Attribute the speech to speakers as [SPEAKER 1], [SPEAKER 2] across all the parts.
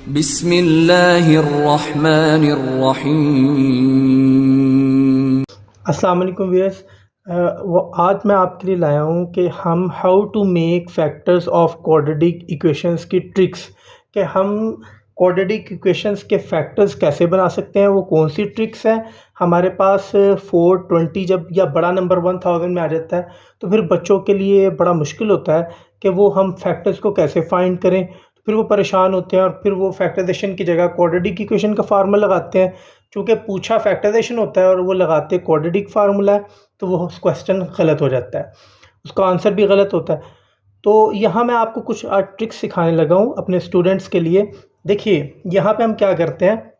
[SPEAKER 1] बिस्मिल्लाहिर्रहमानिर्रहीम।
[SPEAKER 2] अस्सलाम वालेकुम व्यूअर्स। आज मैं आपके लिए लाया हूँ कि हम how to make factors of quadratic equations की ट्रिक्स, कि हम क्वाड्रेटिक इक्वेशंस के फैक्टर्स कैसे बना सकते हैं, वो कौन सी ट्रिक्स हैं। हमारे पास 420 जब या बड़ा नंबर 1000 में आ जाता है तो फिर बच्चों के लिए बड़ा मुश्किल होता है कि वो हम फैक्टर्स को कैसे फाइंड करें। तो फिर वो परेशान होते हैं और फिर वो फैक्टराइजेशन की जगह क्वाड्रेटिक इक्वेशन का फार्मूला लगाते हैं। चूँकि पूछा फैक्टराइजेशन होता है और वो लगाते क्वाड्रेटिक फार्मूला है तो वो क्वेश्चन गलत हो जाता है, उसका आंसर भी गलत होता है। तो यहाँ मैं आपको कुछ आज ट्रिक्स सिखाने लगा हूँ अपने स्टूडेंट्स के लिए। देखिए यहाँ पे हम क्या करते हैं,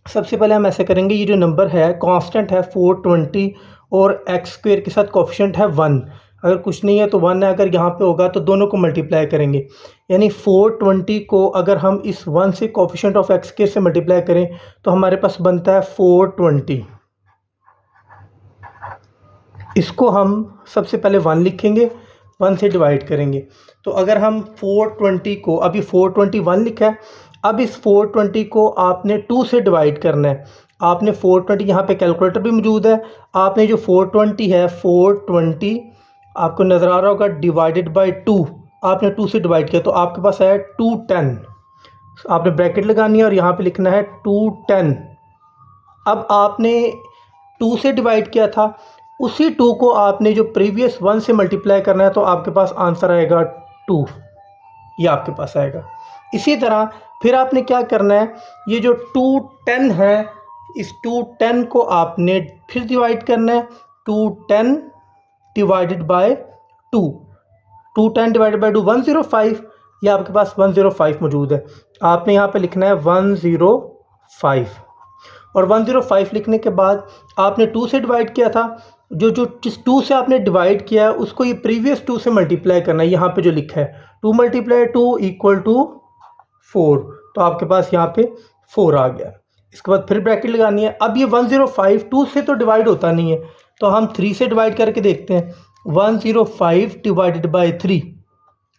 [SPEAKER 2] सबसे पहले हम ऐसे करेंगे, ये जो नंबर है कांस्टेंट है 420 और एक्स स्क्वायर के साथ कोफिशिएंट है 1। अगर कुछ नहीं है तो 1 है, अगर यहाँ पे होगा तो दोनों को मल्टीप्लाई करेंगे। यानी 420 को अगर हम इस 1 से कोफिशिएंट ऑफ एक्स स्क्वायर से मल्टीप्लाई करें तो हमारे पास बनता है 420। इसको हम सबसे पहले 1 लिखेंगे, 1 से डिवाइड करेंगे। तो अगर हम 420 को, अभी 421 लिखा है, अब इस 420 को आपने 2 से डिवाइड करना है। आपने 420, यहाँ पे कैलकुलेटर भी मौजूद है, आपने जो 420 है 420 आपको नज़र आ रहा होगा डिवाइडेड बाय 2, आपने 2 से डिवाइड किया तो आपके पास है 210। आपने ब्रैकेट लगानी है और यहाँ पे लिखना है 210। अब आपने 2 से डिवाइड किया था, उसी 2 को आपने जो प्रीवियस 1 से मल्टीप्लाई करना है तो आपके पास आंसर आएगा 2, ये आपके पास आएगा। इसी तरह फिर आपने क्या करना है, ये जो 210 है इस 210 को आपने फिर डिवाइड करना है। 210 डिवाइडेड बाय 2, 210 डिवाइडेड बाय 2 105, ये आपके पास 105 मौजूद है। आपने यहाँ पे लिखना है 105 और 105 लिखने के बाद आपने 2 से डिवाइड किया था, जिस 2 से आपने डिवाइड किया है उसको ये प्रीवियस 2 से मल्टीप्लाई करना है। यहाँ पे जो लिखा है 2 × 2 = 4, तो आपके पास यहाँ पे 4 आ गया। इसके बाद फिर ब्रैकेट लगानी है। अब ये 105 2 से तो डिवाइड होता नहीं है तो हम 3 से डिवाइड करके देखते हैं। 105 डिवाइडेड बाय 3,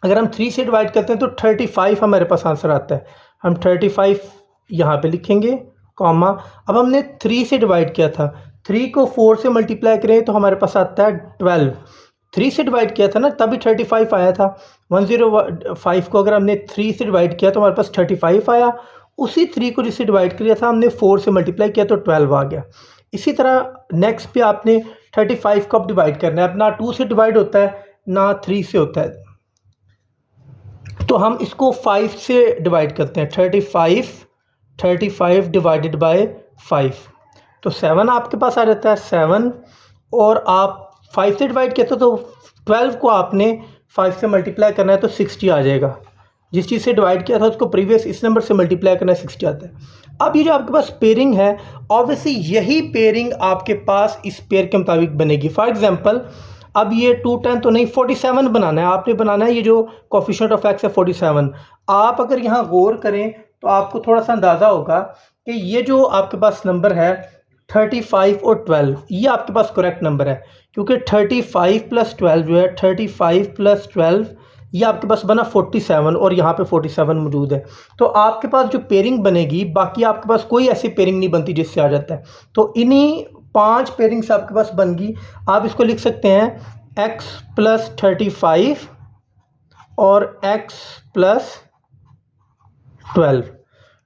[SPEAKER 2] अगर हम 3 से डिवाइड करते हैं तो 35 हमारे पास आंसर आता है। हम 35 यहाँ पे लिखेंगे कॉमा। अब हमने 3 से डिवाइड किया था, 3 को 4 से मल्टीप्लाई करें तो हमारे पास आता है 12। 3 से डिवाइड किया था ना तभी 35 आया था। 105 को अगर हमने 3 से डिवाइड किया तो हमारे पास 35 आया। उसी 3 को जिससे डिवाइड किया था हमने 4 से मल्टीप्लाई किया तो 12 आ गया। इसी तरह नेक्स्ट पे आपने 35 को अब डिवाइड करना है। अब ना 2 से डिवाइड होता है ना 3 से होता है, तो हम इसको 5 से डिवाइड करते हैं। 35 डिवाइडेड बाय 5, तो 7 आपके पास आ जाता है 7। और आप 5 से डिवाइड किया था तो 12 को आपने 5 से मल्टीप्लाई करना है तो 60 आ जाएगा। जिस चीज़ से डिवाइड किया था उसको प्रीवियस इस नंबर से मल्टीप्लाई करना है, 60 आता है। अब ये जो आपके पास पेयरिंग है, ऑब्वियसली यही पेयरिंग आपके पास इस पेयर के मुताबिक बनेगी। फॉर एग्जांपल अब ये 210 तो नहीं 47 बनाना है, आपने बनाना है ये जो कोफिशिएंट ऑफ एक्स है 47। आप अगर यहाँ गौर करें तो आपको थोड़ा सा अंदाज़ा होगा कि ये जो आपके पास नंबर है 35 और 12 ये आपके पास करेक्ट नंबर है, क्योंकि 35 + 12 जो है 35 + 12 ये आपके पास बना 47 और यहाँ पे 47 मौजूद है। तो आपके पास जो पेयरिंग बनेगी, बाकी आपके पास कोई ऐसी पेयरिंग नहीं बनती जिससे आ जाता है। तो इन्हीं 5 पेयरिंग्स आपके पास बन गई। आप इसको लिख सकते हैं x + 35 और x + 12,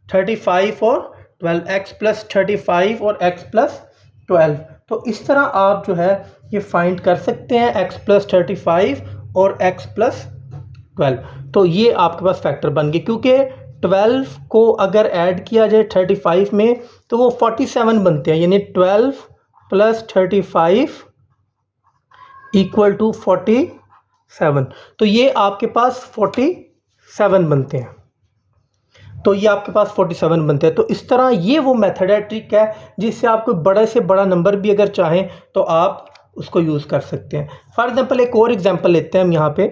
[SPEAKER 2] 35 और 12, x + 35 और x + 12। तो इस तरह आप जो है ये फाइंड कर सकते हैं x + 35 और x + 12। तो ये आपके पास फैक्टर बन गए, क्योंकि 12 को अगर ऐड किया जाए 35 में तो वो 47 बनते हैं। यानी 12 + 35 = 47, तो ये आपके पास 47 बनते हैं। तो ये आपके पास 47 बनते हैं। तो इस तरह ये वो मेथड है, ट्रिक है, जिससे आप कोई बड़े से बड़ा नंबर भी अगर चाहें तो आप उसको यूज़ कर सकते हैं। फॉर एग्जांपल एक और एग्जांपल लेते हैं हम यहाँ पे।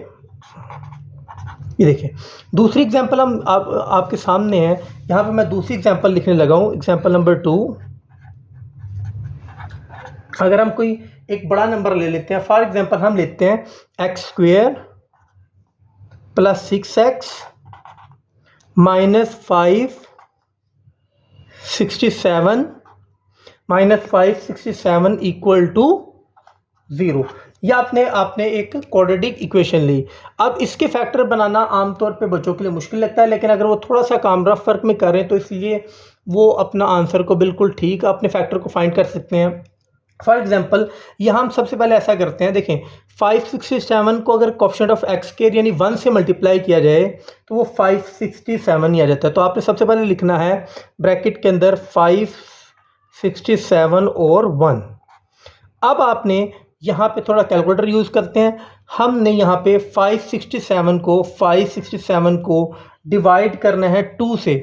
[SPEAKER 2] ये देखिए दूसरी एग्जांपल हम आपके सामने है। यहाँ पे मैं दूसरी एग्जांपल लिखने लगा हूँ, एग्जांपल नंबर 2। अगर हम कोई एक बड़ा नंबर ले लेते हैं, फॉर एग्जांपल हम लेते हैं x² + 6x - 5 67 minus 5 67 equal to 0। यह आपने एक क्वाड्रेटिक इक्वेशन ली। अब इसके फैक्टर बनाना आमतौर पे बच्चों के लिए मुश्किल लगता है, लेकिन अगर वो थोड़ा सा काम रफ वर्क में करें तो इसलिए वो अपना आंसर को बिल्कुल ठीक अपने फैक्टर को फाइंड कर सकते हैं। फॉर एग्जांपल यहाँ हम सबसे पहले ऐसा करते हैं, देखें 567 को अगर कोएफिशिएंट ऑफ एक्स स्क्वायर यानी 1 से मल्टीप्लाई किया जाए तो वो 567 ही आ जाता है। तो आपने सबसे पहले लिखना है ब्रैकेट के अंदर 567 और 1। अब आपने यहाँ पे थोड़ा कैलकुलेटर यूज़ करते हैं। हमने यहाँ पे 567 को डिवाइड करना है 2 से,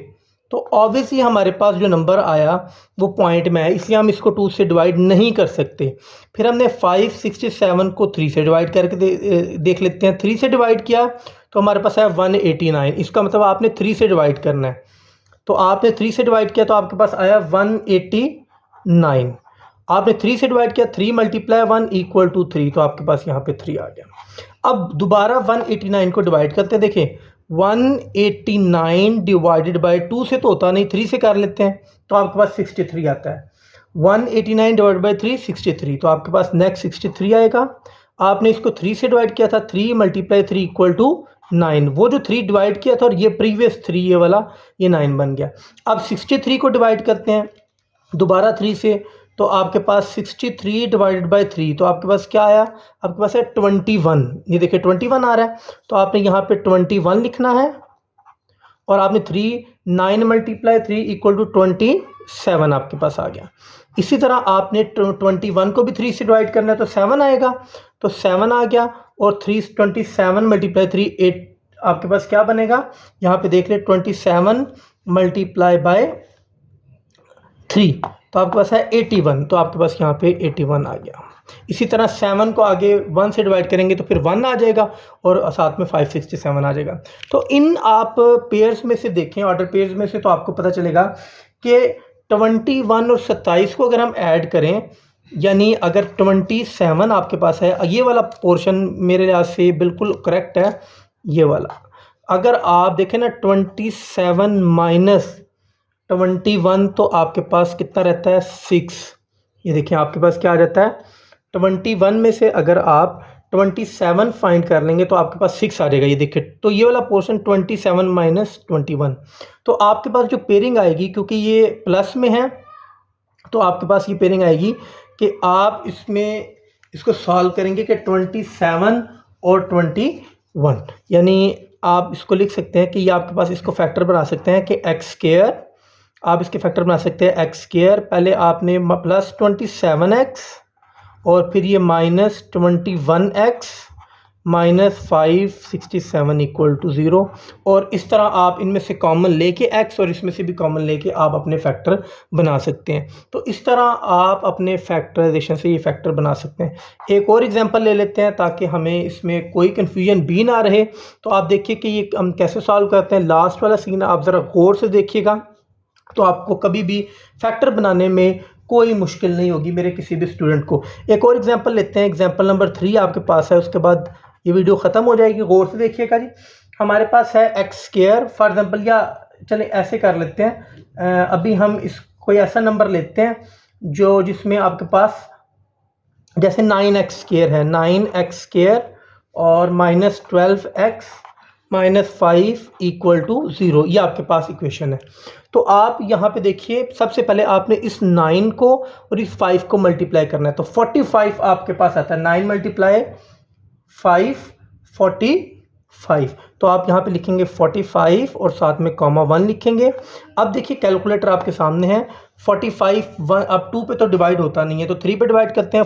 [SPEAKER 2] तो ऑब्वियसली हमारे पास जो नंबर आया वो पॉइंट में है, इसलिए हम इसको 2 से डिवाइड नहीं कर सकते। फिर हमने 567 को 3 से डिवाइड करके देख लेते हैं। 3 से डिवाइड किया तो हमारे पास है 189। इसका मतलब आपने 3 से डिवाइड करना है, तो आपने 3 से डिवाइड किया तो आपके पास आया 189। आपने 3 से डिवाइड किया, 3 मल्टीप्लाई 1 इक्वल टू 3, तो आपके पास यहाँ पे 3 आ गया। अब दोबारा 189 को डिवाइड करते हैं। देखें 189 डिवाइडेड बाय 2 से तो होता नहीं, 3 से कर लेते हैं तो आपके पास 63 आता है। 189 डिवाइड बाय 3 63, तो आपके पास नेक्स्ट 63 आएगा। आपने इसको 3 से डिवाइड किया था, 3 मल्टीप्लाई 3 इक्वल टू 9। वो जो 3 डिवाइड किया था और ये प्रीवियस 3 ये वाला ये 9 बन गया। अब 63 को डिवाइड करते हैं दोबारा 3 से, तो आपके पास 63 डिवाइडेड बाय 3, तो आपके पास क्या आया, आपके पास है 21। ये देखिए 21 आ रहा है, तो आपने यहाँ पे 21 लिखना है और आपने 9 मल्टीप्लाई 3 इक्वल टू 27 आपके पास आ गया। इसी तरह आपने 21 को भी 3 से डिवाइड करना है तो 7 आएगा, तो 7 आ गया। और 27 मल्टीप्लाई 3 8 आपके पास क्या बनेगा, यहाँ पे देख ले 27 मल्टीप्लाई बाय 3, तो आपके पास है 81, तो आपके पास यहाँ पे 81 आ गया। इसी तरह 7 को आगे 1 से डिवाइड करेंगे तो फिर 1 आ जाएगा और साथ में 567 आ जाएगा। तो इन आप पेयर्स में से देखें, ऑर्डर पेयर्स में से, तो आपको पता चलेगा कि 21 और 27 को अगर हम ऐड करें, यानी अगर 27 आपके पास है, ये वाला पोर्शन मेरे लिहाज से बिल्कुल करेक्ट है, ये वाला। अगर आप देखें ना 27 माइनस 21, तो आपके पास कितना रहता है 6। ये देखिए आपके पास क्या आ जाता है 21 में से अगर आप 27 फाइंड कर लेंगे तो आपके पास 6 आ जाएगा। ये देखिए, तो ये वाला पोर्शन 27 माइनस 21, तो आपके पास जो पेयरिंग आएगी, क्योंकि ये प्लस में है तो आपके पास ये पेयरिंग आएगी कि आप इसमें इसको सॉल्व करेंगे कि 27 और 21, यानी आप इसको लिख सकते हैं कि ये आपके पास इसको फैक्टर बना सकते हैं कि एक्स स्क्वायर, आप इसके फैक्टर बना सकते हैं एक्स स्क्वायर। पहले आपने प्लस 27x और फिर ये minus 21x minus 567 equal to 0, और इस तरह आप इनमें से कॉमन लेके x और इसमें से भी कॉमन लेके आप अपने फैक्टर बना सकते हैं। तो इस तरह आप अपने फैक्टराइजेशन से ये फैक्टर बना सकते हैं। एक और एग्जांपल ले लेते हैं ताकि हमें इसमें कोई कन्फ्यूजन भी ना रहे। तो आप देखिए कि ये हम कैसे सॉल्व करते हैं। लास्ट वाला सीन आप ज़रा गौर से देखिएगा, तो आपको कभी भी फैक्टर बनाने में कोई मुश्किल नहीं होगी मेरे किसी भी स्टूडेंट को। एक और एग्जांपल लेते हैं, एग्जांपल नंबर 3 आपके पास है, उसके बाद ये वीडियो ख़त्म हो जाएगी। गौर से देखिएगा जी। हमारे पास है एक्स स्क्वायर फॉर एग्जांपल, या चले ऐसे कर लेते हैं, अभी हम इस कोई ऐसा नंबर लेते हैं जो जिसमें आपके पास जैसे 9x स्क्वायर है, 9x स्क्वायर और minus 12x minus 5 equal to 0, ये आपके पास इक्वेशन है। तो आप यहाँ पे देखिए, सबसे पहले आपने इस 9 को और इस 5 को मल्टीप्लाई करना है, तो 45 आपके पास आता है। 9 मल्टीप्लाई 5 45, तो आप यहाँ पे लिखेंगे 45 और साथ में कॉमा 1 लिखेंगे। अब देखिए कैलकुलेटर आपके सामने है, 45 1 अब 2 पे तो डिवाइड होता नहीं है, तो 3 पे डिवाइड करते हैं।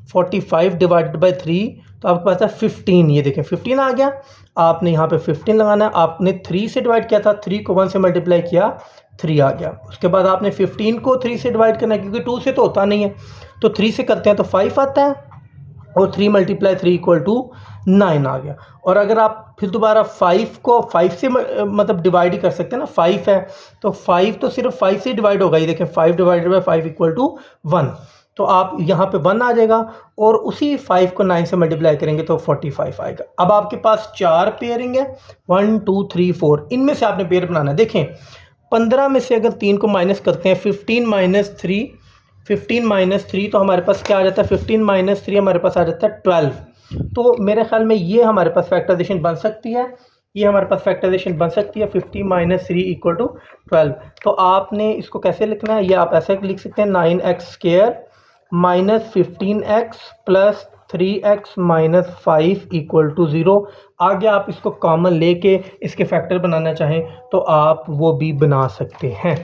[SPEAKER 2] 45 डिवाइडेड बाय 3, तो आपके पास है 15। ये देखें 15 आ गया। आपने यहाँ पे 15 लगाना है। आपने 3 से डिवाइड किया था, 3 को 1 से मल्टीप्लाई किया, 3 आ गया। उसके बाद आपने 15 को 3 से डिवाइड करना है, क्योंकि 2 से तो होता नहीं है, तो 3 से करते हैं तो 5 आता है, और 3 मल्टीप्लाई 3 इक्वल टू 9 आ गया। और अगर आप फिर दोबारा 5 को 5 से मतलब डिवाइड ही कर सकते हैं ना, 5 है तो 5 तो सिर्फ 5 से डिवाइड होगा। ये देखें 5 डिवाइडेड बाई 5 इक्वल टू 1, तो आप यहाँ पे 1 आ जाएगा, और उसी 5 को 9 से मल्टीप्लाई करेंगे तो 45 आएगा। अब आपके पास 4 पेयरिंग है, 1 2 3 4, इनमें से आपने पेयर बनाना है। देखें 15 में से अगर 3 को माइनस करते हैं, 15 माइनस 3 तो हमारे पास क्या आ जाता है, 15 माइनस 3 हमारे पास आ जाता है 12। तो मेरे ख्याल में ये हमारे पास फैक्टराइजेशन बन सकती है, ये हमारे पास फैक्टराइजेशन बन सकती है 50 माइनस 3 इक्वल टू 12। तो आपने इसको कैसे लिखना है, ये आप ऐसे लिख सकते हैं 9x square minus 15x plus 3x minus 5 equal to 0। आगे आप इसको कॉमन लेके इसके फैक्टर बनाना चाहें तो आप वो भी बना सकते हैं।